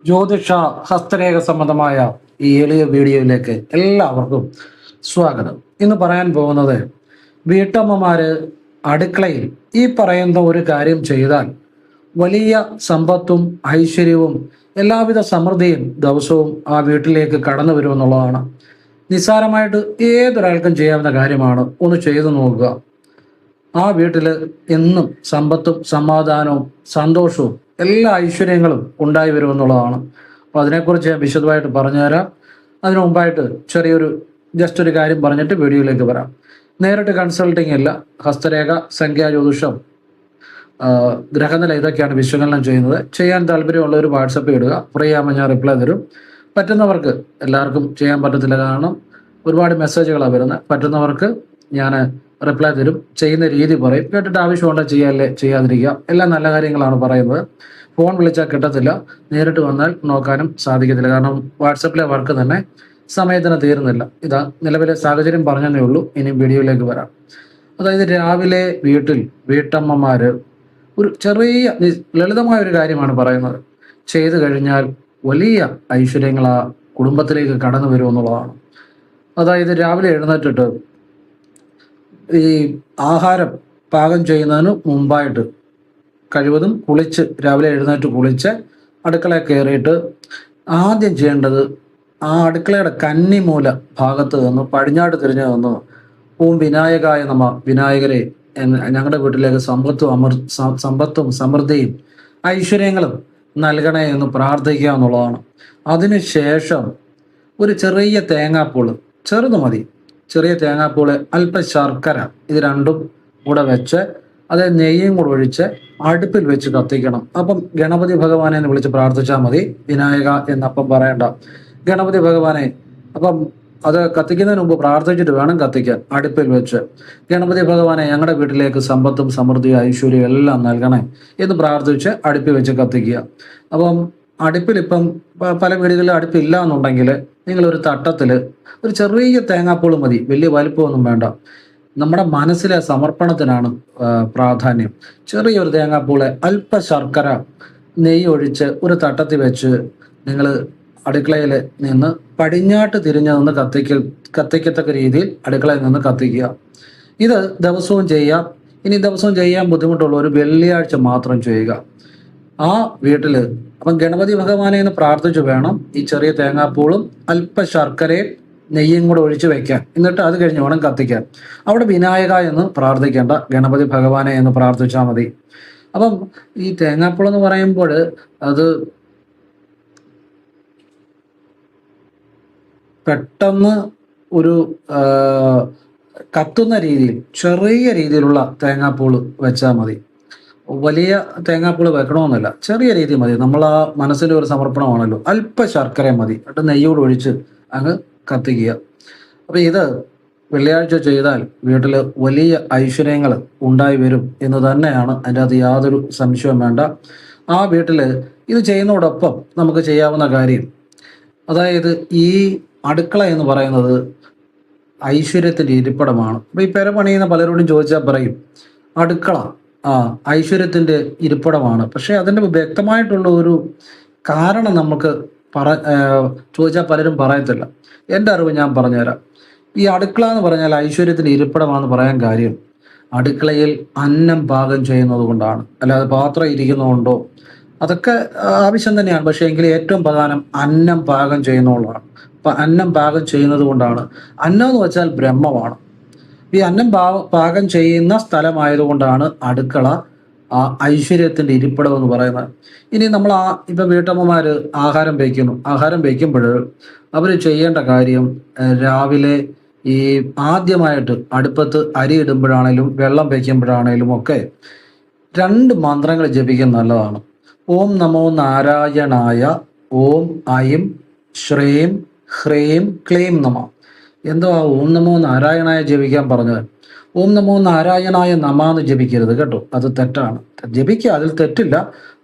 ജ്യോതിഷ ഹസ്തരേഖ സംബന്ധമായ ഈ എളിയ വീഡിയോയിലേക്ക് എല്ലാവർക്കും സ്വാഗതം. ഇന്ന് പറയാൻ പോകുന്നത് വീട്ടമ്മമാര് അടുക്കളയിൽ ഈ പറയുന്ന ഒരു കാര്യം ചെയ്താൽ വലിയ സമ്പത്തും ഐശ്വര്യവും എല്ലാവിധ സമൃദ്ധിയും ദിവസവും ആ വീട്ടിലേക്ക് കടന്നു വരുമെന്നുള്ളതാണ്. നിസ്സാരമായിട്ട് ഏതൊരാൾക്കും ചെയ്യാവുന്ന കാര്യമാണ്. ഒന്ന് ചെയ്തു നോക്കുക. ആ വീട്ടിൽ എന്നും സമ്പത്തും സമാധാനവും സന്തോഷവും എല്ലാ ഐശ്വര്യങ്ങളും ഉണ്ടായി വരുമെന്നുള്ളതാണ്. അപ്പോൾ അതിനെക്കുറിച്ച് ഞാൻ വിശദമായിട്ട് പറഞ്ഞുതരാം. അതിനു മുമ്പായിട്ട് ജസ്റ്റ് ഒരു കാര്യം പറഞ്ഞിട്ട് വീഡിയോയിലേക്ക് വരാം. നേരിട്ട് കൺസൾട്ടിങ് ഇല്ല. ഹസ്തരേഖ, സംഖ്യാജ്യോതിഷം, ഗ്രഹനില ഇതൊക്കെയാണ് വിശകലനം ചെയ്യുന്നത്. ചെയ്യാൻ താല്പര്യമുള്ളവർ വാട്സപ്പ് ഇടുക. ഫ്രീ ആകുമ്പോൾ ഞാൻ റിപ്ലൈ തരും. പറ്റുന്നവർക്ക്, എല്ലാവർക്കും ചെയ്യാൻ പറ്റത്തില്ല, കാരണം ഒരുപാട് മെസ്സേജുകളാണ് വരുന്നത്. പറ്റുന്നവർക്ക് ഞാൻ റിപ്ലൈ തരും. ചെയ്യുന്ന രീതി പറയും. കേട്ടിട്ട് ആവശ്യമുണ്ടെങ്കിൽ ചെയ്യാല്ലേ, ചെയ്യാതിരിക്കുക. എല്ലാം നല്ല കാര്യങ്ങളാണ് പറയുന്നത്. ഫോൺ വിളിച്ചാൽ കിട്ടത്തില്ല. നേരിട്ട് വന്നാൽ നോക്കാനും സാധിക്കത്തില്ല. കാരണം വാട്സപ്പിലെ വർക്ക് തന്നെ സമയത്തിന് തീരുന്നില്ല. ഇതാ നിലവിലെ സാഹചര്യം പറഞ്ഞതേ ഉള്ളൂ. ഇനി വീഡിയോയിലേക്ക് വരാം. അതായത് രാവിലെ വീട്ടമ്മമാര് ഒരു ചെറിയ ലളിതമായ ഒരു കാര്യമാണ് പറയുന്നത്. ചെയ്തു കഴിഞ്ഞാൽ വലിയ ഐശ്വര്യങ്ങൾ ആ കുടുംബത്തിലേക്ക് കടന്നു വരുമെന്നുള്ളതാണ്. അതായത് രാവിലെ എഴുന്നേറ്റിട്ട് ഈ ആഹാരം പാകം ചെയ്യുന്നതിന് മുമ്പായിട്ട് കഴിവതും രാവിലെ എഴുന്നേറ്റ് കുളിച്ച് അടുക്കളയിൽ കയറിയിട്ട് ആദ്യം ചെയ്യേണ്ടത് ആ അടുക്കളയുടെ കന്നിമൂല ഭാഗത്ത് നിന്ന് പടിഞ്ഞാട്ട് തിരിഞ്ഞു നിന്ന് ഓം വിനായകായ നമ, വിനായകരെ ഞങ്ങളുടെ വീട്ടിലേക്ക് സമ്പത്തും സമൃദ്ധിയും ഐശ്വര്യങ്ങളും നൽകണേ എന്ന് പ്രാർത്ഥിക്കുക എന്നുള്ളതാണ്. അതിനുശേഷം ഒരു ചെറിയ തേങ്ങാപ്പൂള്, ചെറുത് മതി, ചെറിയ തേങ്ങാപ്പൂള്, അല്പം ശർക്കര, ഇത് രണ്ടും കൂടെ വെച്ച് അത് നെയ്യും കൂടെ ഒഴിച്ച് അടുപ്പിൽ വെച്ച് കത്തിക്കണം. അപ്പം ഗണപതി ഭഗവാനെ എന്ന് വിളിച്ച് പ്രാർത്ഥിച്ചാൽ മതി. വിനായക എന്നപ്പം പറയണ്ട, ഗണപതി ഭഗവാനെ. അപ്പം അത് കത്തിക്കുന്നതിന് മുമ്പ് പ്രാർത്ഥിച്ചിട്ട് വേണം കത്തിക്കാൻ. അടുപ്പിൽ വെച്ച് ഗണപതി ഭഗവാനെ ഞങ്ങളുടെ വീട്ടിലേക്ക് സമ്പത്തും സമൃദ്ധിയും ഐശ്വര്യവും എല്ലാം നൽകണേ എന്ന് പ്രാർത്ഥിച്ച് അടുപ്പിൽ വെച്ച് കത്തിക്കുക. അപ്പം അടുപ്പിൽ ഇപ്പം പല വീടുകളിലും അടുപ്പില്ല എന്നുണ്ടെങ്കിൽ നിങ്ങളൊരു തട്ടത്തിൽ ഒരു ചെറിയ തേങ്ങാപ്പൂള് മതി, വലിയ വലിപ്പമൊന്നും വേണ്ട. നമ്മുടെ മനസ്സിലെ സമർപ്പണത്തിനാണ് പ്രാധാന്യം. ചെറിയൊരു തേങ്ങാപ്പൂള്, അല്പ ശർക്കര, നെയ്യ് ഒഴിച്ച് ഒരു തട്ടത്തിൽ വെച്ച് നിങ്ങൾ അടുക്കളയിൽ നിന്ന് പടിഞ്ഞാട്ട് തിരിഞ്ഞു നിന്ന് കത്തിക്കത്തക്ക രീതിയിൽ അടുക്കളയിൽ നിന്ന് കത്തിക്കുക. ഇത് ദിവസവും ചെയ്യാം. ഇനി ദിവസവും ചെയ്യാൻ ബുദ്ധിമുട്ടുള്ള ഒരു വെള്ളിയാഴ്ച മാത്രം ചെയ്യുക. ആ വീട്ടില് അപ്പം ഗണപതി ഭഗവാനെ എന്ന് പ്രാർത്ഥിച്ചു വേണം ഈ ചെറിയ തേങ്ങാപ്പൂളും അല്പ ശർക്കരയും നെയ്യും കൂടെ ഒഴിച്ചു വെക്കാൻ. എന്നിട്ട് അത് കഴിഞ്ഞ് വേണം കത്തിക്കാൻ. അവിടെ വിനായക എന്ന് പ്രാർത്ഥിക്കേണ്ട, ഗണപതി ഭഗവാനെ എന്ന് പ്രാർത്ഥിച്ചാൽ മതി. അപ്പം ഈ തേങ്ങാപ്പൂൾ എന്ന് പറയുമ്പോൾ അത് പെട്ടെന്ന് ഒരു കത്തുന്ന രീതിയിൽ ചെറിയ രീതിയിലുള്ള തേങ്ങാപ്പൂള് വെച്ചാൽ മതി. വലിയ തേങ്ങാപ്പൂള് വെക്കണമെന്നില്ല, ചെറിയ രീതി മതി. നമ്മൾ ആ മനസ്സിലെ ഒരു സമർപ്പണമാണല്ലോ. അല്പ ശർക്കര മതി, എന്നിട്ട് നെയ്യോട് ഒഴിച്ച് അങ്ങ് കത്തിക്കുക. അപ്പം ഇത് വെള്ളിയാഴ്ച ചെയ്താൽ വീട്ടിൽ വലിയ ഐശ്വര്യങ്ങൾ ഉണ്ടായി വരും എന്ന് തന്നെയാണ്. അതിൻ്റെ അകത്ത് യാതൊരു സംശയവും വേണ്ട. ആ വീട്ടിൽ ഇത് ചെയ്യുന്നതോടൊപ്പം നമുക്ക് ചെയ്യാവുന്ന കാര്യം, അതായത് ഈ അടുക്കള എന്ന് പറയുന്നത് ഐശ്വര്യത്തിൻ്റെ ഇരിപ്പിടമാണ്. അപ്പം ഈ പെര പണിയുന്ന പലരോടും ചോദിച്ചാൽ പറയും അടുക്കള ഐശ്വര്യത്തിൻ്റെ ഇരിപ്പിടമാണ്. പക്ഷേ അതിൻ്റെ വ്യക്തമായിട്ടുള്ള ഒരു കാരണം നമുക്ക് ചോദിച്ചാൽ പലരും പറയത്തില്ല. എൻ്റെ അറിവ് ഞാൻ പറഞ്ഞുതരാം. ഈ അടുക്കള എന്ന് പറഞ്ഞാൽ ഐശ്വര്യത്തിൻ്റെ ഇരിപ്പിടമാണെന്ന് പറയാൻ കാര്യം, അടുക്കളയിൽ അന്നം പാകം ചെയ്യുന്നത് കൊണ്ടാണ്. അല്ലാതെ പാത്രം ഇരിക്കുന്നതുകൊണ്ടോ, അതൊക്കെ ആവശ്യം തന്നെയാണ്. പക്ഷേ എങ്കിൽ ഏറ്റവും പ്രധാനം അന്നം പാകം ചെയ്യുന്നതുകൊണ്ടാണ്. അപ്പം അന്നം പാകം ചെയ്യുന്നത് കൊണ്ടാണ്. അന്നം എന്ന് വെച്ചാൽ ബ്രഹ്മമാണ്. ഈ അന്നം പാകം ചെയ്യുന്ന സ്ഥലമായതുകൊണ്ടാണ് അടുക്കള ആ ഐശ്വര്യത്തിൻ്റെ ഇരിപ്പിടം എന്ന് പറയുന്നത്. ഇനി നമ്മൾ ഇപ്പം വീട്ടമ്മമാര് ആഹാരം വയ്ക്കുമ്പോൾ അവർ ചെയ്യേണ്ട കാര്യം, രാവിലെ ഈ ആദ്യമായിട്ട് അടുപ്പത്ത് അരി ഇടുമ്പോഴാണേലും വെള്ളം വയ്ക്കുമ്പോഴാണേലും ഒക്കെ 2 മന്ത്രങ്ങൾ ജപിക്കാൻ നല്ലതാണ്. ഓം നമോ നാരായണായ, ഓം ഐം ശ്രീം ഹ്രീം ക്ലീം നമ. എന്തോ ആ ഓം നമോ നാരായണായ ജപിക്കാൻ പറഞ്ഞത്. ഓം നമോ നാരായണായ നമ എന്ന് ജപിക്കരുത് കേട്ടോ, അത് തെറ്റാണ്. ജപിക്കുക, അതിൽ തെറ്റില്ല.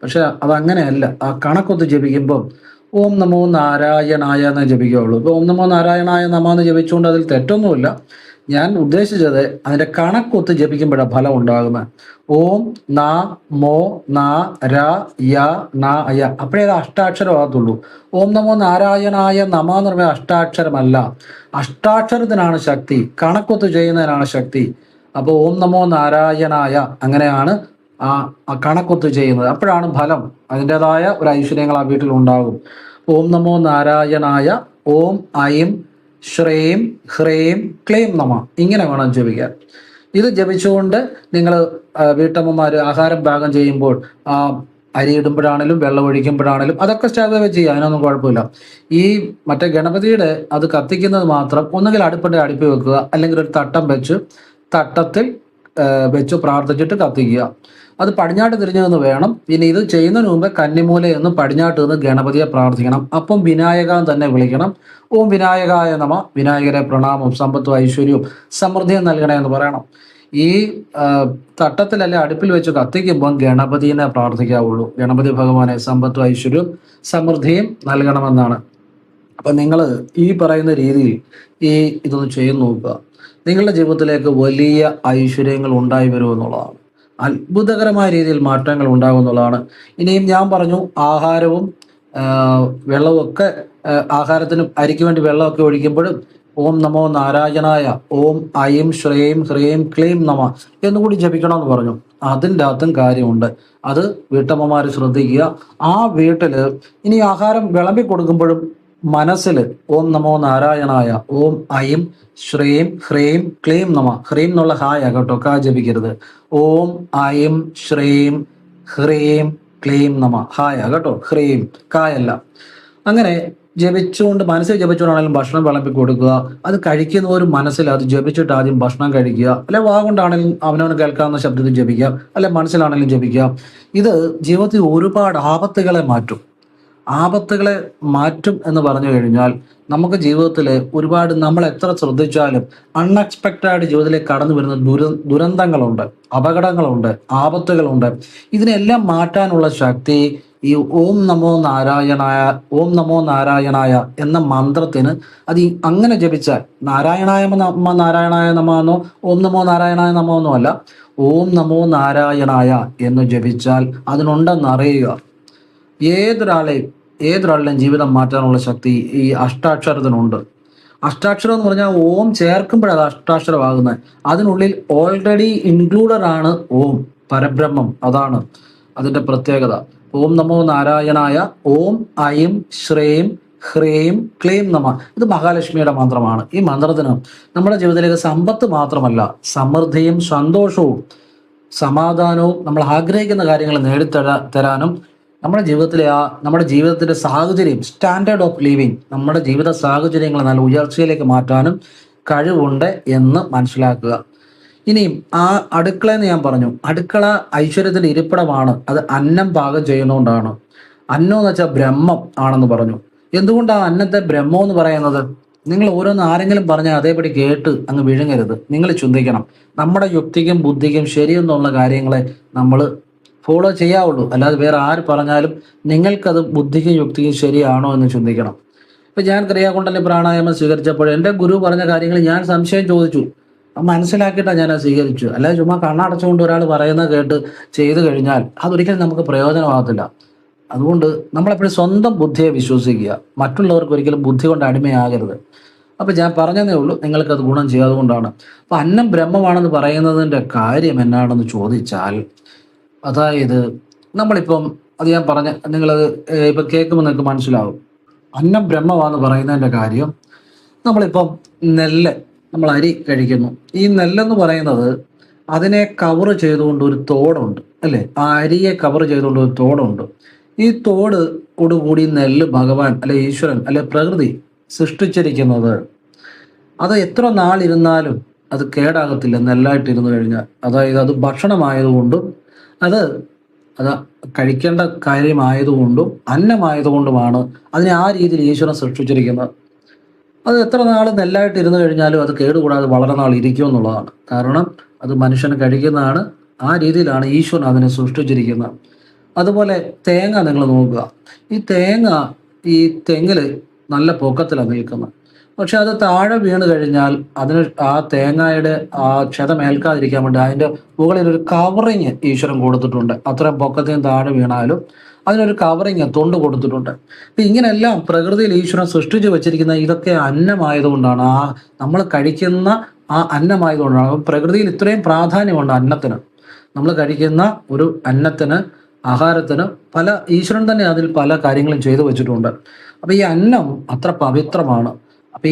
പക്ഷെ അതങ്ങനെയല്ല. ആ കണക്കൊത്ത് ജപിക്കുമ്പോൾ ഓം നമോ നാരായണായ എന്ന് ജപിക്കുകയുള്ളൂ. ഇപ്പോൾ ഓം നമോ നാരായണായ നമ എന്ന് ജപിച്ചുകൊണ്ട് അതിൽ തെറ്റൊന്നുമില്ല. ഞാൻ ഉദ്ദേശിച്ചത് അതിന്റെ കണക്കൊത്ത് ജപിക്കുമ്പോഴാണ് ഫലം ഉണ്ടാകുന്നത്. ഓം ന മോ ന ര യ ന യ, അപ്പോഴേ അത് അഷ്ടാക്ഷരമാകത്തുള്ളൂ. ഓം നമോ നാരായണായ നമ എന്ന് പറയുന്നത് അഷ്ടാക്ഷരമല്ല. അഷ്ടാക്ഷരത്തിനാണ് ശക്തി, കണക്കൊത്ത് ചെയ്യുന്നതിനാണ് ശക്തി. അപ്പോൾ ഓം നമോ നാരായണായ അങ്ങനെയാണ് ആ കണക്കൊത്ത് ചെയ്യുന്നത്. അപ്പോഴാണ് ഫലം, അതിൻ്റെതായ ഒരു ഐശ്വര്യങ്ങൾ ആ വീട്ടിൽ ഉണ്ടാകും. ഓം നമോ നാരായണായ ഓം ഐം ശ്രീം ഹ്രീം ക്ലീം നമ, ഇങ്ങനെ വേണം ജപിക്കാൻ. ഇത് ജപിച്ചുകൊണ്ട് നിങ്ങൾ വീട്ടമ്മമാർ ആഹാരം പാകം ചെയ്യുമ്പോൾ അരി ഇടുമ്പോഴാണേലും വെള്ളം ഒഴിക്കുമ്പോഴാണേലും അതൊക്കെ സ്റ്റാർട്ട് ചെയ്യുക, അതിനൊന്നും കുഴപ്പമില്ല. ഈ മറ്റേ ഗണപതിയുടെ അത് കത്തിക്കുന്നത് മാത്രം ഒന്നുകിൽ അടുപ്പിൽ വെക്കുക, അല്ലെങ്കിൽ ഒരു തട്ടം വെച്ച് തട്ടത്തിൽ വെച്ച് പ്രാർത്ഥിച്ചിട്ട് കത്തിക്കുക. അത് പടിഞ്ഞാട്ട് തിരിഞ്ഞു നിന്ന് വേണം. പിന്നെ ഇത് ചെയ്യുന്നതിന് മുമ്പ് കന്നിമൂലയെന്ന് പടിഞ്ഞാട്ട് നിന്ന് ഗണപതിയെ പ്രാർത്ഥിക്കണം. അപ്പം വിനായക തന്നെ വിളിക്കണം. ഓം വിനായകായ നമ, വിനായകരെ പ്രണാമം, സമ്പത്തും ഐശ്വര്യവും സമൃദ്ധിയും നൽകണേ എന്ന് പറയണം. ഈ തട്ടത്തിലല്ലേ അടുപ്പിൽ വെച്ച് കത്തിക്കുമ്പോൾ ഗണപതിനെ പ്രാർത്ഥിക്കാവുള്ളൂ. ഗണപതി ഭഗവാനെ സമ്പത്തും ഐശ്വര്യവും സമൃദ്ധിയും നൽകണമെന്നാണ്. അപ്പം നിങ്ങൾ ഈ പറയുന്ന രീതിയിൽ ഇതൊന്ന് ചെയ്ത് നോക്കുക. നിങ്ങളുടെ ജീവിതത്തിലേക്ക് വലിയ ഐശ്വര്യങ്ങൾ ഉണ്ടായി വരുമെന്നുള്ളതാണ്. അത്ഭുതകരമായ രീതിയിൽ മാറ്റങ്ങൾ ഉണ്ടാകുമെന്നുള്ളതാണ്. ഇനിയും ഞാൻ പറഞ്ഞു, ആഹാരവും വെള്ളവും ഒക്കെ, ആഹാരത്തിന് അരിക്ക് വേണ്ടി വെള്ളമൊക്കെ ഒഴിക്കുമ്പോഴും ഓം നമോ നാരായണായ ഓം ഐം ശ്രീം ഹ്രീം ക്ലീം നമ എന്നുകൂടി ജപിക്കണമെന്ന് പറഞ്ഞു. അതിൻ്റെ അകത്തും കാര്യമുണ്ട്. അത് വീട്ടമ്മമാർ ശ്രദ്ധിക്കുക. ആ വീട്ടിൽ ഇനി ആഹാരം വിളമ്പി കൊടുക്കുമ്പോഴും മനസ്സിൽ ഓം നമോ നാരായണായ ഓം ഐം ശ്രീം ഹ്രീം ക്ലീം നമ, ഹ്രീം എന്നുള്ള ഹായ കേട്ടോ, കാ ജപിക്കരുത്. ഓം ഐം ശ്രീം ഹ്രീം ക്ലീം നമ, ഹായ കേട്ടോ, ഹ്രീം കായല്ല. അങ്ങനെ ജപിച്ചുകൊണ്ട് മനസ്സിൽ ജപിച്ചുകൊണ്ടാണെങ്കിലും ഭക്ഷണം വിളമ്പി കൊടുക്കുക. അത് കഴിക്കുന്നവരും മനസ്സിൽ അത് ജപിച്ചിട്ട് ആദ്യം ഭക്ഷണം കഴിക്കുക. അല്ലെ വാ കൊണ്ടാണെങ്കിലും അവനവന് കേൾക്കാവുന്ന ശബ്ദത്തിൽ ജപിക്കുക, അല്ലെ മനസ്സിലാണെങ്കിലും ജപിക്കുക. ഇത് ജീവിതത്തിൽ ഒരുപാട് ആപത്തുകളെ മാറ്റും എന്ന് പറഞ്ഞു കഴിഞ്ഞാൽ, നമുക്ക് ജീവിതത്തിൽ ഒരുപാട് നമ്മൾ എത്ര ശ്രദ്ധിച്ചാലും അൺഎക്സ്പെക്റ്റഡ് ജീവിതത്തിലേക്ക് കടന്നു വരുന്ന ദുരന്തങ്ങളുണ്ട്, അപകടങ്ങളുണ്ട്, ആപത്തുകളുണ്ട്. ഇതിനെല്ലാം മാറ്റാനുള്ള ശക്തി ഈ ഓം നമോ നാരായണായ എന്ന മന്ത്രത്തിന് അത് അങ്ങനെ ജപിച്ചാൽ, നാരായണായ നമ എന്നോ ഓം നമോ നാരായണായ നമോ എന്നോ അല്ല, ഓം നമോ നാരായണായ എന്ന് ജപിച്ചാൽ അതിനുണ്ടെന്നറിയുക. ഏതൊരാളുടെയും ജീവിതം മാറ്റാനുള്ള ശക്തി ഈ അഷ്ടാക്ഷരത്തിനുണ്ട്. അഷ്ടാക്ഷരം എന്ന് പറഞ്ഞാൽ ഓം ചേർക്കുമ്പോഴത് അഷ്ടാക്ഷരമാകുന്നത്. അതിനുള്ളിൽ ഓൾറെഡി ഇൻക്ലൂഡഡ് ആണ് ഓം, പരബ്രഹ്മം. അതാണ് അതിൻ്റെ പ്രത്യേകത. ഓം നമോ നാരായണായ ഓം ഐം ശ്രീം ഹ്രീം ക്ലീം നമ, ഇത് മഹാലക്ഷ്മിയുടെ മന്ത്രമാണ്. ഈ മന്ത്രത്തിന് നമ്മുടെ ജീവിതത്തിലേക്ക് സമ്പത്ത് മാത്രമല്ല, സമൃദ്ധിയും സന്തോഷവും സമാധാനവും നമ്മൾ ആഗ്രഹിക്കുന്ന കാര്യങ്ങൾ നേടിത്തരാനും നമ്മുടെ ജീവിതത്തിന്റെ സാഹചര്യം, സ്റ്റാൻഡേർഡ് ഓഫ് ലിവിങ്, നമ്മുടെ ജീവിത സാഹചര്യങ്ങൾ നല്ല ഉയർച്ചയിലേക്ക് മാറ്റാനും കഴിവുണ്ട് എന്ന് മനസ്സിലാക്കുക. ഇനിയും ആ അടുക്കള എന്ന് ഞാൻ പറഞ്ഞു, അടുക്കള ഐശ്വര്യത്തിന്റെ ഇരിപ്പിടമാണ്. അത് അന്നം പാകം ചെയ്യുന്നതുകൊണ്ടാണ്. അന്നം എന്ന് വെച്ചാൽ ബ്രഹ്മം ആണെന്ന് പറഞ്ഞു. എന്തുകൊണ്ടാണ് അന്നത്തെ ബ്രഹ്മം എന്ന് പറയുന്നത്? നിങ്ങൾ ഓരോന്ന് ആരെങ്കിലും പറഞ്ഞാൽ അതേപടി കേട്ട് അങ്ങ് വിഴുങ്ങരുത്. നിങ്ങൾ ചിന്തിക്കണം. നമ്മുടെ യുക്തിക്കും ബുദ്ധിക്കും ശരിയെന്നുള്ള കാര്യങ്ങളെ നമ്മൾ ഫോളോ ചെയ്യാവുള്ളൂ. അല്ലാതെ വേറെ ആര് പറഞ്ഞാലും നിങ്ങൾക്കത് ബുദ്ധിക്കും യുക്തിക്കും ശരിയാണോ എന്ന് ചിന്തിക്കണം. ഇപ്പം ഞാൻ ക്രിയാകുണ്ടലിനി പ്രാണായാമം സ്വീകരിച്ചപ്പോൾ എൻ്റെ ഗുരു പറഞ്ഞ കാര്യങ്ങൾ ഞാൻ സംശയം ചോദിച്ചു, മനസ്സിലാക്കിയിട്ടാണ് ഞാൻ അത് സ്വീകരിച്ചു. അല്ലാതെ ചുമ്മാ കണ്ണടച്ചുകൊണ്ട് ഒരാൾ പറയുന്നത് കേട്ട് ചെയ്തു കഴിഞ്ഞാൽ അതൊരിക്കലും നമുക്ക് പ്രയോജനമാകത്തില്ല. അതുകൊണ്ട് നമ്മളെപ്പോഴും സ്വന്തം ബുദ്ധിയെ വിശ്വസിക്കുക, മറ്റുള്ളവർക്ക് ഒരിക്കലും ബുദ്ധി കൊണ്ട് അടിമയാകരുത്. അപ്പം ഞാൻ പറഞ്ഞതേ ഉള്ളൂ, നിങ്ങൾക്കത് ഗുണം ചെയ്യാതുകൊണ്ടാണ്. അപ്പം അന്നം ബ്രഹ്മമാണെന്ന് പറയുന്നതിൻ്റെ കാര്യം എന്നാണെന്ന് ചോദിച്ചാൽ, അതായത് നമ്മളിപ്പം അത് ഞാൻ പറഞ്ഞ നിങ്ങളത് ഇപ്പം കേൾക്കുമ്പോൾ നിങ്ങൾക്ക് മനസ്സിലാവും. അന്നം ബ്രഹ്മമാണെന്ന് പറയുന്നതിൻ്റെ കാര്യം, നമ്മളിപ്പം നമ്മൾ അരി കഴിക്കുന്നു. ഈ നെല്ലെന്ന് പറയുന്നത് അതിനെ കവർ ചെയ്തുകൊണ്ട് ഒരു തോടുണ്ട്, അല്ലേ? ആ അരിയെ കവർ ചെയ്തുകൊണ്ട് ഒരു തോടുണ്ട്. ഈ തോടോടുകൂടി നെല്ല് ഭഗവാൻ അല്ലെ ഈശ്വരൻ അല്ലെ പ്രകൃതി സൃഷ്ടിച്ചിരിക്കുന്നത്. അത് എത്ര നാളിരുന്നാലും അത് കേടാകത്തില്ല നെല്ലായിട്ടിരുന്നു കഴിഞ്ഞാൽ. അതായത് അത് ഭക്ഷണമായതുകൊണ്ടും അത് കഴിക്കേണ്ട കാര്യമായതുകൊണ്ടും അന്നമായതുകൊണ്ടുമാണ് അതിനെ ആ രീതിയിൽ ഈശ്വരൻ സൃഷ്ടിച്ചിരിക്കുന്നത്. അത് എത്ര നാൾ നെല്ലായിട്ട് ഇരുന്ന് കഴിഞ്ഞാലും അത് കേടുകൂടാതെ വളരെ നാൾ ഇരിക്കും എന്നുള്ളതാണ്. കാരണം അത് മനുഷ്യന് കഴിക്കുന്നതാണ്. ആ രീതിയിലാണ് ഈശ്വരൻ അതിനെ സൃഷ്ടിച്ചിരിക്കുന്നത്. അതുപോലെ തേങ്ങ നിങ്ങൾ നോക്കുക. ഈ തെങ്ങിൽ നല്ല പൊക്കത്തിലാണ് നിൽക്കുന്നത്. പക്ഷെ അത് താഴെ വീണ് കഴിഞ്ഞാൽ അതിന് ആ തേങ്ങയുടെ ആ ക്ഷതമേൽക്കാതിരിക്കാൻ വേണ്ടി അതിൻ്റെ മുകളിൽ ഒരു കവറിങ് ഈശ്വരൻ കൊടുത്തിട്ടുണ്ട്. അത്രയും പൊക്കത്തിന് താഴെ വീണാലും അതിനൊരു കവറിങ് തൊണ്ട് കൊടുത്തിട്ടുണ്ട്. അപ്പം ഇങ്ങനെയെല്ലാം പ്രകൃതിയിൽ ഈശ്വരൻ സൃഷ്ടിച്ചു വെച്ചിരിക്കുന്ന ഇതൊക്കെ അന്നമായതുകൊണ്ടാണ്, ആ നമ്മൾ കഴിക്കുന്ന ആ അന്നമായതുകൊണ്ടാണ്. പ്രകൃതിയിൽ ഇത്രയും പ്രാധാന്യമുണ്ട് അന്നത്തിന്. നമ്മൾ കഴിക്കുന്ന ഒരു അന്നത്തിന്, ആഹാരത്തിന് പല ഈശ്വരൻ തന്നെ അതിൽ പല കാര്യങ്ങളും ചെയ്തു വെച്ചിട്ടുണ്ട്. അപ്പം ഈ അന്നം അത്ര പവിത്രമാണ്. അപ്പം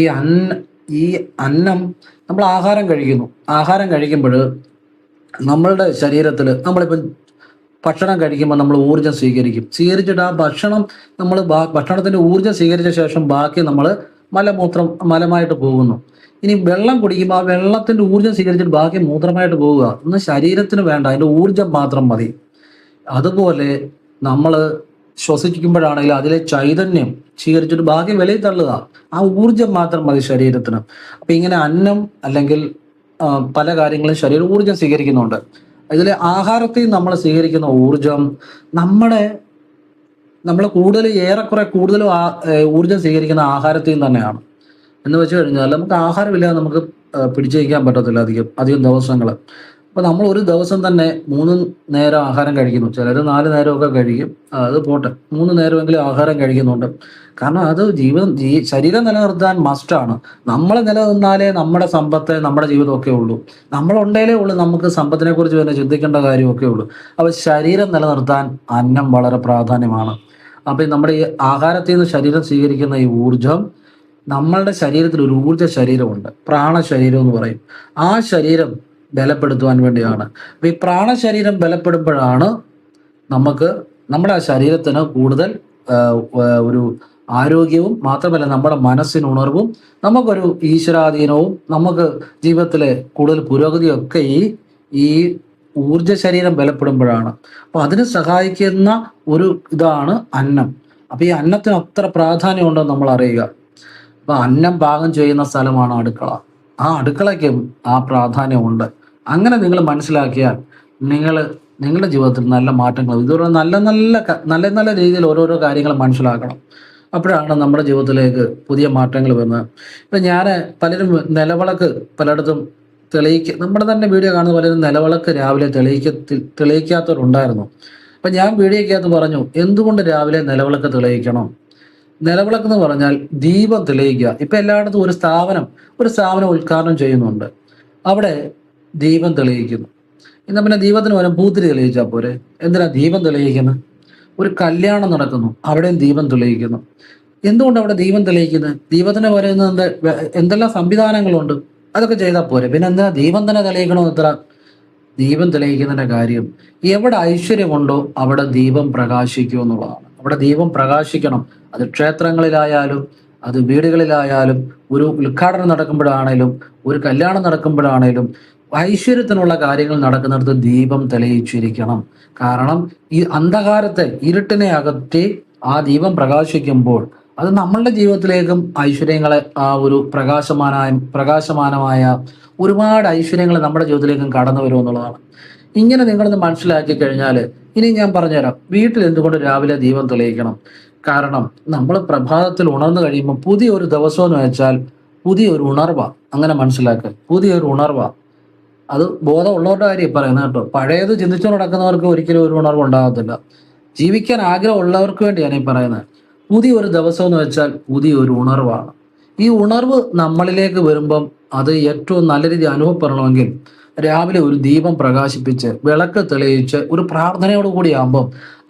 ഈ അന്നം നമ്മൾ ആഹാരം കഴിക്കുന്നു. ആഹാരം കഴിക്കുമ്പോൾ നമ്മളുടെ ശരീരത്തിൽ നമ്മളിപ്പം ഭക്ഷണം കഴിക്കുമ്പോൾ നമ്മൾ ഊർജ്ജം സ്വീകരിച്ചിട്ട് ആ ഭക്ഷണത്തിൻ്റെ ഊർജ്ജം സ്വീകരിച്ച ശേഷം ബാക്കി നമ്മൾ മലമായിട്ട് പോകുന്നു. ഇനി വെള്ളം കുടിക്കുമ്പോൾ ആ വെള്ളത്തിൻ്റെ ഊർജ്ജം സ്വീകരിച്ചിട്ട് ബാക്കി മൂത്രമായിട്ട് പോവുക. ഇന്ന് ശരീരത്തിന് വേണ്ട, അതിൻ്റെ ഊർജ്ജം മാത്രം മതി. അതുപോലെ നമ്മൾ ശ്വസിക്കുമ്പോഴാണെങ്കിൽ അതിലെ ചൈതന്യം സ്വീകരിച്ചിട്ട് ബാക്കി വെളിയിൽ തള്ളുക. ആ ഊർജം മാത്രം മതി ശരീരത്തിന്. അപ്പം ഇങ്ങനെ അന്നം അല്ലെങ്കിൽ പല കാര്യങ്ങളും ശരീരം ഊർജം സ്വീകരിക്കുന്നുണ്ട്. ഇതിലെ ആഹാരത്തിൽ നമ്മൾ സ്വീകരിക്കുന്ന ഊർജം നമ്മൾ ഏറെക്കുറെ കൂടുതലും ഊർജം സ്വീകരിക്കുന്ന ആഹാരത്തിൽ തന്നെയാണ്. എന്ന് വെച്ച് കഴിഞ്ഞാൽ നമുക്ക് ആഹാരമില്ലാതെ നമുക്ക് പിടിച്ചു വയ്ക്കാൻ പറ്റത്തില്ല അധികം ദിവസങ്ങൾ. അപ്പോൾ നമ്മൾ ഒരു ദിവസം തന്നെ 3 നേരം ആഹാരം കഴിക്കുന്നു. ചിലർ 4 നേരമൊക്കെ കഴിക്കും. അത് പോട്ടെ, 3 നേരമെങ്കിലും ആഹാരം കഴിക്കുന്നുണ്ട്. കാരണം അത് ശരീരം നിലനിർത്താൻ മസ്റ്റാണ്. നമ്മൾ നിലനിന്നാലേ നമ്മുടെ സമ്പത്ത്, നമ്മുടെ ജീവിതമൊക്കെ ഉള്ളൂ. നമ്മളുണ്ടേലേ ഉള്ളൂ നമുക്ക് സമ്പത്തിനെ കുറിച്ച് തന്നെ ചിന്തിക്കേണ്ട കാര്യമൊക്കെ ഉള്ളൂ. അപ്പോൾ ശരീരം നിലനിർത്താൻ അന്നം വളരെ പ്രാധാന്യമാണ്. അപ്പം നമ്മുടെ ഈ ആഹാരത്തിൽ നിന്ന് ശരീരം സ്വീകരിക്കുന്ന ഈ ഊർജം, നമ്മളുടെ ശരീരത്തിൽ ഒരു ഊർജ്ജ ശരീരമുണ്ട്, പ്രാണശരീരം എന്ന് പറയും. ആ ശരീരം ബലപ്പെടുത്തുവാൻ വേണ്ടിയാണ്. അപ്പം ഈ പ്രാണശരീരം ബലപ്പെടുമ്പോഴാണ് നമുക്ക് നമ്മുടെ ആ ശരീരത്തിന് കൂടുതൽ ഒരു ആരോഗ്യവും മാത്രമല്ല നമ്മുടെ മനസ്സിന് ഉണർവും, നമുക്കൊരു ഈശ്വരാധീനവും, നമുക്ക് ജീവിതത്തിലെ കൂടുതൽ പുരോഗതിയൊക്കെ ഈ ഊർജ ശരീരം ബലപ്പെടുമ്പോഴാണ്. അപ്പം അതിന് സഹായിക്കുന്ന ഒരു ഇതാണ് അന്നം. അപ്പം ഈ അന്നത്തിന് അത്ര പ്രാധാന്യമുണ്ടെന്ന് നമ്മൾ അറിയുക. അപ്പം അന്നം പാകം ചെയ്യുന്ന സ്ഥലമാണ് അടുക്കള. ആ അടുക്കളയ്ക്കും ആ പ്രാധാന്യമുണ്ട്. അങ്ങനെ നിങ്ങൾ മനസ്സിലാക്കിയാൽ നിങ്ങളുടെ ജീവിതത്തിൽ നല്ല മാറ്റങ്ങൾ, ഇതുപോലെ നല്ല നല്ല രീതിയിൽ ഓരോരോ കാര്യങ്ങൾ മനസ്സിലാക്കണം. അപ്പോഴാണ് നമ്മുടെ ജീവിതത്തിലേക്ക് പുതിയ മാറ്റങ്ങൾ വരുന്നത്. ഇപ്പം ഞാൻ പലരും നിലവിളക്ക് പലയിടത്തും നമ്മുടെ തന്നെ വീഡിയോ കാണുന്ന പലരും നിലവിളക്ക് രാവിലെ തെളിയിക്കാത്തവരുണ്ടായിരുന്നു. അപ്പം ഞാൻ വീഡിയോക്കകത്ത് പറഞ്ഞു, എന്തുകൊണ്ട് രാവിലെ നിലവിളക്ക് തെളിയിക്കണം? നിലവിളക്ക് എന്ന് പറഞ്ഞാൽ ദീപം തെളിയിക്കുക. ഇപ്പം എല്ലായിടത്തും ഒരു സ്ഥാപനം ഉദ്ഘാടനം ചെയ്യുന്നുണ്ട്, അവിടെ ദീപം തെളിയിക്കുന്നു. എന്നാൽ പിന്നെ ദീപത്തിന് പകരം പൂത്തിരി തെളിയിച്ചാൽ പോരെ? എന്തിനാ ദീപം തെളിയിക്കുന്നത്? ഒരു കല്യാണം നടക്കുന്നു, അവിടെയും ദീപം തെളിയിക്കുന്നു. എന്തുകൊണ്ട് അവിടെ ദീപം തെളിയിക്കുന്നത്? ദീപത്തിന് പറയുന്നത് എന്തെല്ലാം സംവിധാനങ്ങളുണ്ട്, അതൊക്കെ ചെയ്താൽ പോരെ? പിന്നെ എന്തിനാ ദീപം തന്നെ തെളിയിക്കണോ? ദീപം തെളിയിക്കുന്നതിൻ്റെ കാര്യം, എവിടെ ഐശ്വര്യമുണ്ടോ അവിടെ ദീപം പ്രകാശിക്കും എന്നുള്ളതാണ്. അവിടെ ദീപം പ്രകാശിക്കണം. അത് ക്ഷേത്രങ്ങളിലായാലും അത് വീടുകളിലായാലും ഒരു ഉദ്ഘാടനം നടക്കുമ്പോഴാണേലും ഒരു കല്യാണം നടക്കുമ്പോഴാണേലും ഐശ്വര്യത്തിനുള്ള കാര്യങ്ങൾ നടക്കുന്നിടത്ത് ദീപം തെളിയിച്ചിരിക്കണം. കാരണം ഈ അന്ധകാരത്തെ, ഇരുട്ടിനെ അകറ്റി ആ ദീപം പ്രകാശിക്കുമ്പോൾ അത് നമ്മളുടെ ജീവിതത്തിലേക്കും ഐശ്വര്യങ്ങളെ, ആ ഒരു പ്രകാശമാനമായ ഒരുപാട് ഐശ്വര്യങ്ങൾ നമ്മുടെ ജീവിതത്തിലേക്കും കടന്നു വരുമെന്നുള്ളതാണ്. ഇങ്ങനെ നിങ്ങളൊന്ന് മനസ്സിലാക്കി കഴിഞ്ഞാൽ, ഇനി ഞാൻ പറഞ്ഞുതരാം വീട്ടിൽ എന്തുകൊണ്ട് രാവിലെ ദീപം തെളിയിക്കണം. കാരണം നമ്മൾ പ്രഭാതത്തിൽ ഉണർന്നു കഴിയുമ്പോൾ പുതിയൊരു ദിവസം എന്ന് വെച്ചാൽ പുതിയൊരു ഉണർവാണ്. അങ്ങനെ മനസ്സിലാക്കുക, പുതിയൊരു ഉണർവാണ്. അത് ബോധമുള്ളവരുടെ കാര്യം പറയുന്നത് കേട്ടോ. പഴയത് ചിന്തിച്ചു നടക്കുന്നവർക്ക് ഒരിക്കലും ഒരു ഉണർവ് ഉണ്ടാകത്തില്ല. ജീവിക്കാൻ ആഗ്രഹമുള്ളവർക്ക് വേണ്ടിയാണ് ഈ പറയുന്നത്. പുതിയൊരു ദിവസം എന്ന് വെച്ചാൽ പുതിയൊരു ഉണർവാണ്. ഈ ഉണർവ് നമ്മളിലേക്ക് വരുമ്പം അത് ഏറ്റവും നല്ല രീതിയിൽ അനുഭവപ്പെടണമെങ്കിൽ രാവിലെ ഒരു ദീപം പ്രകാശിപ്പിച്ച് വിളക്ക് തെളിയിച്ച് ഒരു പ്രാർത്ഥനയോട് കൂടിയാകുമ്പം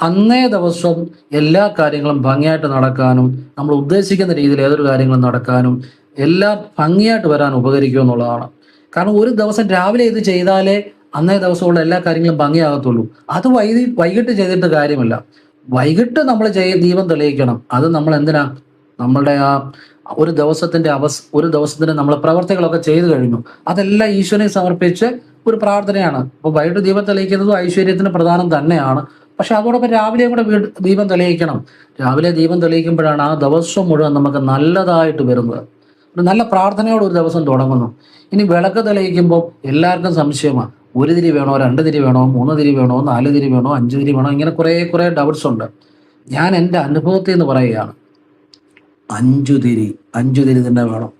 അന്നേ ദിവസം എല്ലാ കാര്യങ്ങളും ഭംഗിയായിട്ട് നടക്കാനും നമ്മൾ ഉദ്ദേശിക്കുന്ന രീതിയിൽ ഏതൊരു കാര്യങ്ങളും നടക്കാനും എല്ലാം ഭംഗിയായിട്ട് വരാൻ ഉപകരിക്കും എന്നുള്ളതാണ്. കാരണം ഒരു ദിവസം രാവിലെ ഇത് ചെയ്താലേ അന്നേ ദിവസമുള്ള എല്ലാ കാര്യങ്ങളും ഭംഗിയാകത്തുള്ളൂ. അത് വൈകിട്ട് ചെയ്തിട്ട് കാര്യമില്ല. വൈകിട്ട് നമ്മൾ ദീപം തെളിയിക്കണം. അത് നമ്മൾ എന്തിനാ? നമ്മളുടെ ആ ഒരു ദിവസത്തിന്റെ നമ്മൾ പ്രവർത്തികളൊക്കെ ചെയ്തു കഴിഞ്ഞു, അതെല്ലാം ഈശ്വരനെ സമർപ്പിച്ച് ഒരു പ്രാർത്ഥനയാണ്. അപ്പോൾ വൈകിട്ട് ദീപം തെളിയിക്കുന്നതും ഐശ്വര്യത്തിന് പ്രധാനം തന്നെയാണ്. പക്ഷെ അതോടൊപ്പം രാവിലെയും കൂടെ ദീപം തെളിയിക്കണം. രാവിലെ ദീപം തെളിയിക്കുമ്പോഴാണ് ആ ദിവസം മുഴുവൻ നമുക്ക് നല്ലതായിട്ട് വരുന്നത്. ഒരു നല്ല പ്രാർത്ഥനയോട് ഒരു ദിവസം തുടങ്ങുന്നു. ഇനി വിളക്ക് തെളിയിക്കുമ്പോൾ എല്ലാവർക്കും സംശയമാണ്, 1 തിരി വേണോ, 2 തിരി വേണോ, 3 തിരി വേണോ, 4 തിരി വേണോ, 5 തിരി വേണോ, ഇങ്ങനെ കുറേ ഡൗട്ട്സ് ഉണ്ട്. ഞാൻ എൻ്റെ അനുഭവത്തിൽ നിന്ന് പറയുകയാണ്, 5 തിരി തന്നെ വേണം.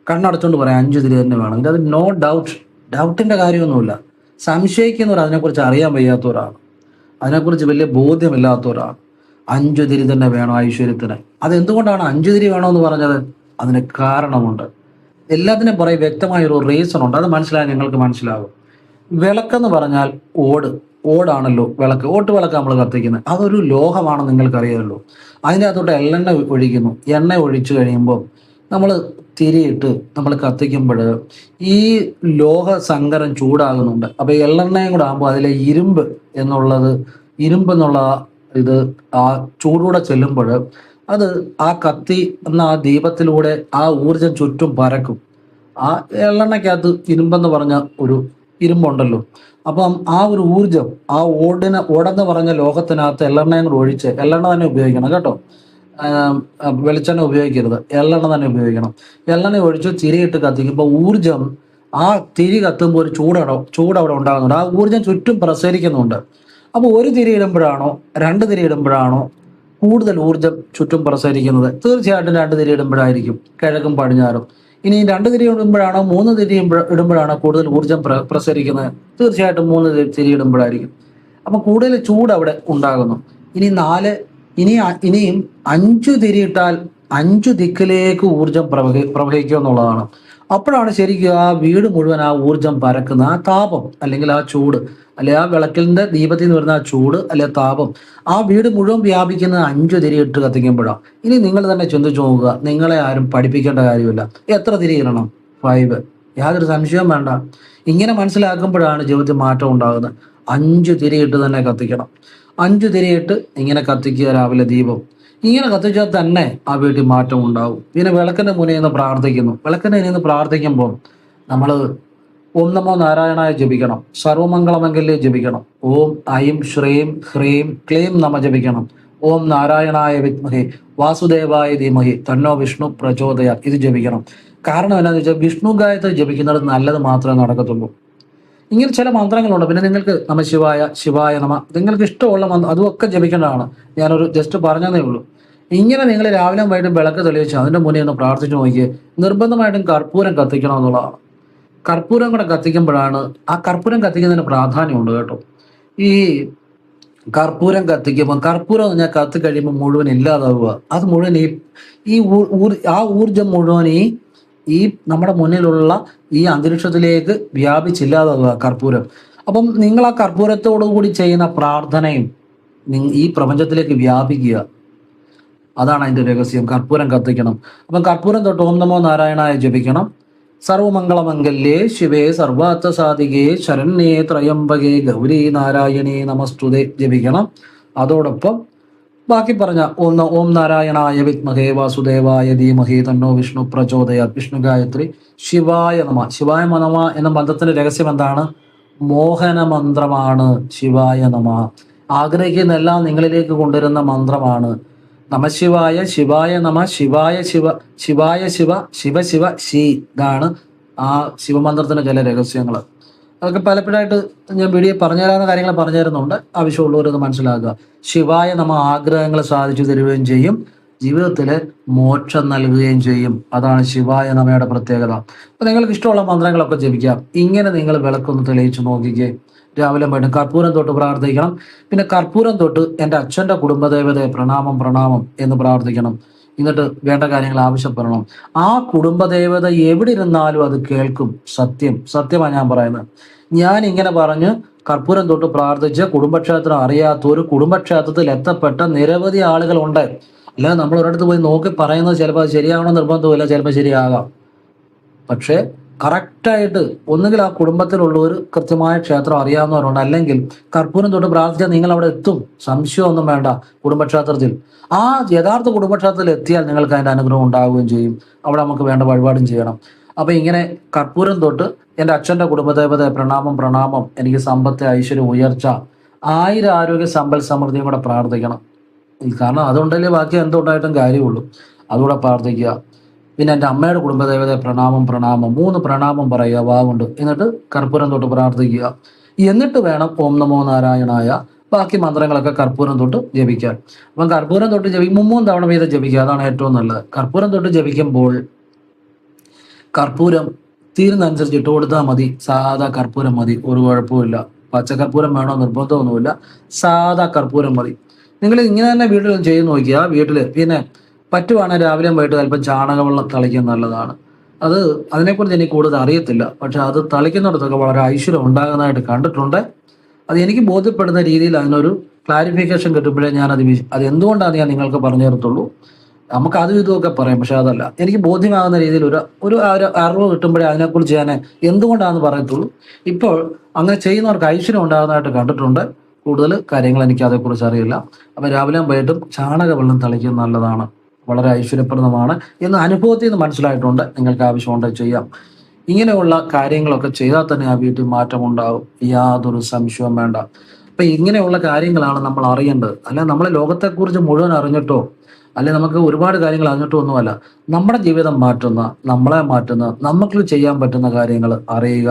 കണ്ണടച്ചുകൊണ്ട് പറയാം 5 തിരി തന്നെ വേണം. ഇതിൻ്റെ അത് നോ ഡൗട്ട്, ഡൗട്ടിൻ്റെ കാര്യമൊന്നുമില്ല. സംശയിക്കുന്നവർ അതിനെക്കുറിച്ച് അറിയാൻ വയ്യാത്തവരാണ്, അതിനെക്കുറിച്ച് വലിയ ബോധ്യമില്ലാത്തവരാണ്. 5 തിരി തന്നെ വേണം ഐശ്വര്യത്തിന്. അതെന്തുകൊണ്ടാണ് 5 തിരി വേണമെന്ന് പറഞ്ഞത്? അതിന് കാരണമുണ്ട്. എല്ലാത്തിനും പുറകെ വ്യക്തമായൊരു റീസൺ ഉണ്ട്. അത് മനസ്സിലായാൽ നിങ്ങൾക്ക് മനസ്സിലാകും. വിളക്കെന്ന് പറഞ്ഞാൽ ഓടാണല്ലോ വിളക്ക്. ഓട്ട് വിളക്ക് നമ്മൾ കത്തിക്കുന്നത് അതൊരു ലോഹമാണെന്ന് നിങ്ങൾക്കറിയാമല്ലോ. അതിൻ്റെ അകത്തോട്ട് എള്ളെണ്ണ ഒഴിക്കുന്നു. എണ്ണ ഒഴിച്ചു കഴിയുമ്പോൾ നമ്മൾ തിരിയിട്ട് നമ്മൾ കത്തിക്കുമ്പോൾ ഈ ലോഹ സങ്കരം ചൂടാകുന്നുണ്ട്. അപ്പോൾ എള്ളെണ്ണയും കൂടെ ആകുമ്പോൾ അതിലെ ഇരുമ്പ് എന്നുള്ള ഇത് ആ ചൂടൂടെ ചെല്ലുമ്പോൾ അത് ആ കത്തി എന്ന ആ ദീപത്തിലൂടെ ആ ഊർജം ചുറ്റും പരക്കും. ആ എള്ളെണ്ണയ്ക്കകത്ത് ഇരുമ്പെന്ന് പറഞ്ഞ ഒരു ഇരുമ്പുണ്ടല്ലോ. അപ്പം ആ ഒരു ഊർജം ആ ഓടെന്ന് പറഞ്ഞ ലോകത്തിനകത്ത് എള്ളെണ്ണയും കൂടെ ഒഴിച്ച്, എള്ളെണ്ണ തന്നെ ഉപയോഗിക്കണം കേട്ടോ, വെളിച്ചെണ്ണ ഉപയോഗിക്കരുത്, എള്ളെണ്ണ തന്നെ ഉപയോഗിക്കണം. എള്ളെണ്ണ ഒഴിച്ച് തിരിയിട്ട് കത്തിക്കുമ്പോൾ ഊർജം ആ തിരി കത്തുമ്പോൾ ഒരു ചൂടവിടെ ഉണ്ടാകുന്നുണ്ട്. ആ ഊർജം ചുറ്റും പ്രസരിക്കുന്നുണ്ട്. അപ്പോൾ ഒരു തിരി ഇടുമ്പോഴാണോ 2 തിരി ഇടുമ്പോഴാണോ കൂടുതൽ ഊർജം ചുറ്റും പ്രസരിക്കുന്നത്? തീർച്ചയായിട്ടും 2 തിരി ഇടുമ്പോഴായിരിക്കും, കിഴക്കും പടിഞ്ഞാറും. ഇനി 2 തിരി ഇടുമ്പോഴാണോ 3 തിരി ഇടുമ്പോഴാണോ കൂടുതൽ ഊർജം പ്രസരിക്കുന്നത്? തീർച്ചയായിട്ടും 3 തിരി ഇടുമ്പോഴായിരിക്കും. അപ്പം കൂടുതൽ ചൂട് അവിടെ ഉണ്ടാകുന്നു. ഇനിയും 5 തിരിയിട്ടാൽ 5 ദിക്കിലേക്ക് ഊർജം പ്രവഹിക്കുക എന്നുള്ളതാണ്. അപ്പോഴാണ് ശരിക്കും ആ വീട് മുഴുവൻ ആ ഊർജം പരക്കുന്ന ആ താപം, അല്ലെങ്കിൽ ആ ചൂട്, അല്ലെ ആ വിളക്കിന്റെ ദീപത്തിൽ നിന്ന് വരുന്ന ആ ചൂട് അല്ലെ താപം ആ വീട് മുഴുവൻ വ്യാപിക്കുന്നത് 5 തിരി ഇട്ട് കത്തിക്കുമ്പോഴാണ്. ഇനി നിങ്ങൾ തന്നെ ചിന്തിച്ചു നോക്കുക, നിങ്ങളെ ആരും പഠിപ്പിക്കേണ്ട കാര്യമില്ല. എത്ര തിരി ഇടണം? 5. യാതൊരു സംശയവും വേണ്ട. ഇങ്ങനെ മനസ്സിലാക്കുമ്പോഴാണ് ജീവിതത്തിൽ മാറ്റം ഉണ്ടാകുന്നത്. 5 തിരിയിട്ട് തന്നെ കത്തിക്കണം. 5 തിരിയിട്ട് ഇങ്ങനെ കത്തിക്കുക രാവിലെ ദീപം. ഇങ്ങനെ കത്തിച്ചാൽ തന്നെ ആ വീട്ടിൽ മാറ്റം ഉണ്ടാവും. പിന്നെ വിളക്കിന്റെ മുന്നിൽ നിന്ന് പ്രാർത്ഥിക്കുന്നു. വിളക്കിന്റെ മുന്നിൽ നിന്ന് പ്രാർത്ഥിക്കുമ്പോൾ നമ്മൾ ഓം നമോ നാരായണായ ജപിക്കണം, സർവമംഗളമംഗല്യെ ജപിക്കണം, ഓം ഐം ശ്രീം ഹ്രീം ക്ലീം നമ ജപിക്കണം, ഓം നാരായണായ വിദ്മഹേ വാസുദേവായ ധീമഹി തന്നോ വിഷ്ണു പ്രചോദയ, ഇത് ജപിക്കണം. കാരണം എന്താണെന്ന് വെച്ചാൽ വിഷ്ണു ഗായത്രി ജപിക്കുന്നത് നല്ലത് മാത്രമേ നടക്കത്തുള്ളൂ. ഇങ്ങനെ ചില മന്ത്രങ്ങളുണ്ട്. പിന്നെ നിങ്ങൾക്ക് നമ ശിവായ നമ, നിങ്ങൾക്ക് ഇഷ്ടമുള്ള മന്ത്രം അതുമൊക്കെ ജപിക്കേണ്ടതാണ്. ഞാനൊരു ജസ്റ്റ് പറഞ്ഞതേ ഉള്ളൂ. ഇങ്ങനെ നിങ്ങൾ രാവിലെ വൈകിട്ടും വിളക്ക് തെളിയിച്ച് അതിൻ്റെ മുന്നേ ഒന്ന് പ്രാർത്ഥിച്ചു നോക്കിയേ. നിർബന്ധമായിട്ടും കർപ്പൂരം കത്തിക്കണം എന്നുള്ളതാണ്. കർപ്പൂരം കൂടെ കത്തിക്കുമ്പോഴാണ്, ആ കർപ്പൂരം കത്തിക്കുന്നതിന് പ്രാധാന്യമുണ്ട് കേട്ടോ. ഈ കർപ്പൂരം കത്തിക്കുമ്പോൾ, കർപ്പൂരം എന്ന് പറഞ്ഞാൽ കത്തി കഴിയുമ്പോൾ മുഴുവൻ ഇല്ലാതാവുക. അത് മുഴുവൻ ആ ഊർജം മുഴുവൻ ഈ നമ്മുടെ മുന്നിലുള്ള ഈ അന്തരീക്ഷത്തിലേക്ക് വ്യാപിച്ചില്ലാതാവുക കർപ്പൂരം. അപ്പം നിങ്ങൾ ആ കർപ്പൂരത്തോടു കൂടി ചെയ്യുന്ന പ്രാർത്ഥനയും ഈ പ്രപഞ്ചത്തിലേക്ക് വ്യാപിക്കുക. അതാണ് അതിൻ്റെ രഹസ്യം. കർപ്പൂരം കത്തിക്കണം. അപ്പം കർപ്പൂരം തൊട്ട് ഓം നമോ നാരായണായ ജപിക്കണം. സർവമംഗളമംഗല്യേ ശിവേ സർവാർത്ഥ സാധികേ ശരണ്യേ ത്രയംബകേ ഗൗരി നാരായണേ നമസ്തുതേ ജപിക്കണം. അതോടൊപ്പം ബാക്കി പറഞ്ഞ ഓം നാരായണായ വിദ്മഹേ വാസുദേവായ ധീമഹി തന്നോ വിഷ്ണു പ്രചോദയാത്, വിഷ്ണു ഗായത്രി, ശിവായ നമ. ശിവായ നമ എന്ന മന്ത്രത്തിന്റെ രഹസ്യം എന്താണ്? മോഹന മന്ത്രമാണ് ശിവായ നമ. ആഗ്രഹിക്കുന്നതെല്ലാം നിങ്ങളിലേക്ക് കൊണ്ടുവരുന്ന മന്ത്രമാണ്. നമശിവായ, ശിവായ നമ, ശിവായ ശിവ, ശിവായ ശിവ, ശിവ ശിവ ശി. ഇതാണ് ആ ശിവമന്ത്രത്തിന്റെ ചില രഹസ്യങ്ങൾ. അതൊക്കെ പലപ്പോഴായിട്ട് ഞാൻ വീഡിയോ പറഞ്ഞു തരാവുന്ന കാര്യങ്ങൾ പറഞ്ഞു തരുന്നുണ്ട്. ആവശ്യമുള്ളവരത് മനസ്സിലാക്കുക. ശിവായ നമ ആഗ്രഹങ്ങൾ സാധിച്ചു തരികയും ചെയ്യും, ജീവിതത്തിൽ മോക്ഷം നൽകുകയും ചെയ്യും. അതാണ് ശിവായ നമയുടെ പ്രത്യേകത. അപ്പം നിങ്ങൾക്ക് ഇഷ്ടമുള്ള മന്ത്രങ്ങളൊക്കെ ജപിക്കാം. ഇങ്ങനെ നിങ്ങൾ വിളക്കൊന്ന് തെളിയിച്ച് നോക്കിക്കേ. രാവിലെ വേണം കർപ്പൂരം തൊട്ട് പ്രാർത്ഥിക്കണം. പിന്നെ കർപ്പൂരം തൊട്ട് എൻ്റെ അച്ഛൻ്റെ കുടുംബദേവതയെ പ്രണാമം എന്ന് പ്രാർത്ഥിക്കണം. എന്നിട്ട് വേണ്ട കാര്യങ്ങൾ ആവശ്യപ്പെടണം. ആ കുടുംബദേവത എവിടെ ഇരുന്നാലും അത് കേൾക്കും. സത്യമാണ് ഞാൻ പറയുന്നത്. ഞാൻ ഇങ്ങനെ പറഞ്ഞ് കർപ്പൂരം തൊട്ട് പ്രാർത്ഥിച്ച് കുടുംബക്ഷേത്രം അറിയാത്തൊരു കുടുംബക്ഷേത്രത്തിൽ എത്തപ്പെട്ട നിരവധി ആളുകളുണ്ട്. അല്ലാതെ നമ്മൾ ഒരിടത്ത് പോയി നോക്കി പറയുന്നത് ചിലപ്പോൾ അത് ശരിയാവണമെന്ന് നിർബന്ധമില്ല, ചിലപ്പോൾ ശരിയാകാം. പക്ഷേ കറക്റ്റായിട്ട് ഒന്നുകിൽ ആ കുടുംബത്തിലുള്ളവർ കൃത്യമായ ക്ഷേത്രം അറിയാവുന്നവരുണ്ട്, അല്ലെങ്കിൽ കർപ്പൂരം തൊട്ട് പ്രാർത്ഥിച്ചാൽ നിങ്ങൾ അവിടെ എത്തും. സംശയമൊന്നും വേണ്ട. കുടുംബക്ഷേത്രത്തിൽ ആ യഥാർത്ഥ കുടുംബക്ഷേത്രത്തിൽ എത്തിയാൽ നിങ്ങൾക്ക് അതിൻ്റെ അനുഗ്രഹം ഉണ്ടാവുകയും ചെയ്യും. അവിടെ നമുക്ക് വേണ്ട വഴിപാടും ചെയ്യണം. അപ്പം ഇങ്ങനെ കർപ്പൂരം തൊട്ട് എൻ്റെ അച്ഛൻ്റെ കുടുംബദേവതയെ പ്രണാമം, എനിക്ക് സമ്പത്ത്, ഐശ്വര്യം, ഉയർച്ച, ആരോഗ്യ സമ്പൽ സമൃദ്ധിയും കൂടെ പ്രാർത്ഥിക്കണം. കാരണം അതുകൊണ്ടല്ലേ ബാക്കി എന്തുണ്ടായിട്ടും കാര്യമുള്ളൂ. അതുകൂടെ പ്രാർത്ഥിക്കുക. പിന്നെ എൻ്റെ അമ്മയുടെ കുടുംബദേവതയെ പ്രണാമം 3 പ്രണാമം പറയുക വാവുണ്ട്. എന്നിട്ട് കർപ്പൂരം തൊട്ട് പ്രാർത്ഥിക്കുക. എന്നിട്ട് വേണം ഓം നമോ നാരായണായ ബാക്കി മന്ത്രങ്ങളൊക്കെ കർപ്പൂരം തൊട്ട് ജപിക്കാൻ. അപ്പം കർപ്പൂരം തൊട്ട് ജപിക്കും 3 തവണ വീതം ജപിക്കുക. അതാണ് ഏറ്റവും നല്ലത്. കർപ്പൂരം തൊട്ട് ജപിക്കുമ്പോൾ കർപ്പൂരം തീരുന്നതനുസരിച്ച് ഇട്ട് കൊടുത്താൽ മതി. സാധാ കർപ്പൂരം മതി, ഒരു കുഴപ്പമില്ല. പച്ചക്കർപ്പൂരം വേണോ നിർബന്ധമൊന്നുമില്ല, സാധാ കർപ്പൂരം മതി. നിങ്ങൾ ഇങ്ങനെ തന്നെ വീട്ടിൽ ചെയ്ത് നോക്കിയാൽ വീട്ടിൽ പിന്നെ പറ്റുവാണെങ്കിൽ രാവിലെയും വൈകിട്ട് അല്പം ചാണകവെള്ളം തളിക്കുന്നത് നല്ലതാണ്. അതിനെക്കുറിച്ച് എനിക്ക് കൂടുതൽ അറിയത്തില്ല, പക്ഷെ അത് തളിക്കുന്നിടത്തൊക്കെ വളരെ ഐശ്വര്യം ഉണ്ടാകുന്നതായിട്ട് കണ്ടിട്ടുണ്ട്. അത് എനിക്ക് ബോധ്യപ്പെടുന്ന രീതിയിൽ അതിനൊരു ക്ലാരിഫിക്കേഷൻ കിട്ടുമ്പോഴേ അത് എന്തുകൊണ്ടാണെന്ന് ഞാൻ നിങ്ങൾക്ക് പറഞ്ഞു തരത്തുള്ളൂ. നമുക്ക് അതും ഇതുമൊക്കെ പറയാം, പക്ഷെ അതല്ല, എനിക്ക് ബോധ്യമാകുന്ന രീതിയിൽ ഒരു അറിവ് കിട്ടുമ്പോഴേ അതിനെക്കുറിച്ച് ഞാൻ എന്തുകൊണ്ടാണെന്ന് പറയത്തുള്ളൂ. ഇപ്പോൾ അങ്ങനെ ചെയ്യുന്നവർക്ക് ഐശ്വര്യം ഉണ്ടാകുന്നതായിട്ട് കണ്ടിട്ടുണ്ട്. കൂടുതൽ കാര്യങ്ങൾ എനിക്ക് അതേക്കുറിച്ച് അറിയില്ല. അപ്പം രാവിലെയും വൈകിട്ടും ചാണകവെള്ളം തളിക്കുന്നത് നല്ലതാണ്, വളരെ ഐശ്വര്യപ്രദമാണ് എന്ന് അനുഭവത്തിൽ നിന്ന് മനസ്സിലായിട്ടുണ്ട്. നിങ്ങൾക്ക് ആവശ്യമുണ്ടെങ്കിൽ ചെയ്യാം. ഇങ്ങനെയുള്ള കാര്യങ്ങളൊക്കെ ചെയ്താൽ തന്നെ ആ വീട്ടിൽ മാറ്റമുണ്ടാകും, യാതൊരു സംശയവും വേണ്ട. അപ്പം ഇങ്ങനെയുള്ള കാര്യങ്ങളാണ് നമ്മൾ അറിയേണ്ടത്. അല്ല നമ്മളെ ലോകത്തെക്കുറിച്ച് മുഴുവൻ അറിഞ്ഞിട്ടോ അല്ലെ നമുക്ക് ഒരുപാട് കാര്യങ്ങൾ അറിഞ്ഞിട്ടോ ഒന്നുമല്ല. നമ്മുടെ ജീവിതം മാറ്റുന്ന, നമ്മളെ മാറ്റുന്ന, നമുക്ക് ചെയ്യാൻ പറ്റുന്ന കാര്യങ്ങൾ അറിയുക,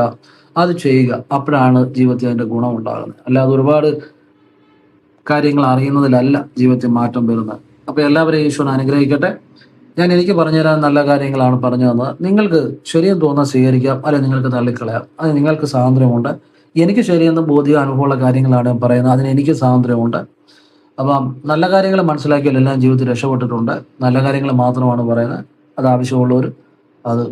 അത് ചെയ്യുക. അപ്പോഴാണ് ജീവിതത്തിൽ അതിൻ്റെ ഗുണം ഉണ്ടാകുന്നത്. അല്ലാതെ ഒരുപാട് കാര്യങ്ങൾ അറിയുന്നതിലല്ല ജീവിതത്തിൽ മാറ്റം വരുന്നത്. അപ്പോൾ എല്ലാവരെയും ഈശ്വരൻ അനുഗ്രഹിക്കട്ടെ. എനിക്ക് പറഞ്ഞുതരാൻ നല്ല കാര്യങ്ങളാണ് പറഞ്ഞു തന്നത്. നിങ്ങൾക്ക് ശരിയെന്ന് തോന്നാൻ സ്വീകരിക്കാം, അല്ലെങ്കിൽ നിങ്ങൾക്ക് തള്ളിക്കളയാം. അത് നിങ്ങൾക്ക് സ്വാതന്ത്ര്യമുണ്ട്. എനിക്ക് ശരിയെന്ന് ബോധ്യ അനുഭവമുള്ള കാര്യങ്ങളാണ് ഞാൻ പറയുന്നത്, അതിന് എനിക്ക് സ്വാതന്ത്ര്യമുണ്ട്. അപ്പം നല്ല കാര്യങ്ങൾ മനസ്സിലാക്കിയാൽ എല്ലാം ജീവിതത്തിൽ രക്ഷപ്പെട്ടിട്ടുണ്ട്. നല്ല കാര്യങ്ങൾ മാത്രമാണ് പറയുന്നത്. അത് ആവശ്യമുള്ളവർ അത്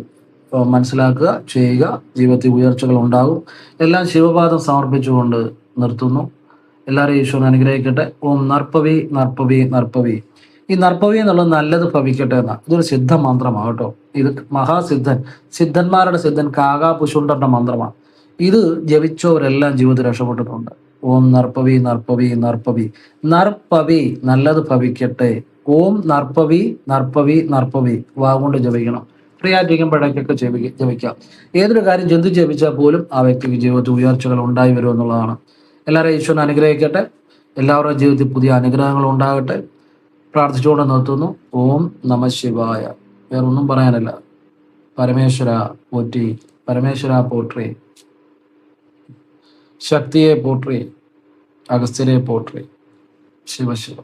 മനസ്സിലാക്കുക, ചെയ്യുക. ജീവിതത്തിൽ ഉയർച്ചകൾ ഉണ്ടാകും. എല്ലാം ശിവപാദം സമർപ്പിച്ചുകൊണ്ട് നിർത്തുന്നു. എല്ലാവരെയും ഈശ്വരൻ അനുഗ്രഹിക്കട്ടെ. ഓം നർപ്പവി നർപ്പവി നർപ്പവി. ഈ നർപ്പവി എന്നുള്ളത് നല്ലത് ഭവിക്കട്ടെ എന്നാണ്. ഇതൊരു സിദ്ധ മന്ത്രമാണ് കേട്ടോ. ഇത് സിദ്ധന്മാരുടെ സിദ്ധൻ കാകാപുശുണ്ടന്റെ മന്ത്രമാണ്. ഇത് ജപിച്ചവരെല്ലാം ജീവിതത്തിൽ രക്ഷപ്പെട്ടിട്ടുണ്ട്. ഓം നർപ്പവി നർപ്പവി നർപ്പവി. നർപ്പവി നല്ലത് ഭവിക്കട്ടെ. ഓം നർപ്പവി നർപ്പവി നർപ്പവി. വാഗുകൊണ്ട് ജപിക്കണം. ഫ്രീ ആയിട്ടിരിക്കുമ്പോഴേക്കൊക്കെ ജപിക്കാം. ഏതൊരു കാര്യം ചിന്തിച്ച് ജപിച്ചാൽ പോലും ആ വ്യക്തിക്ക് ജീവിതത്തിൽ ഉയർച്ചകൾ ഉണ്ടായി വരും എന്നുള്ളതാണ്. എല്ലാവരെയും ഈശ്വരൻ അനുഗ്രഹിക്കട്ടെ. എല്ലാവരുടെയും ജീവിതത്തിൽ പുതിയ അനുഗ്രഹങ്ങൾ ഉണ്ടാകട്ടെ. പ്രാർത്ഥിച്ചുകൊണ്ട് നിർത്തുന്നു. ഓം നമ ശിവായ. വേറൊന്നും പറയാനില്ല. പരമേശ്വര പോറ്റി, പരമേശ്വര പോട്രി, ശക്തിയെ പോട്രി, അഗസ്ത്യരെ പോട്രി. ശിവ ശിവ.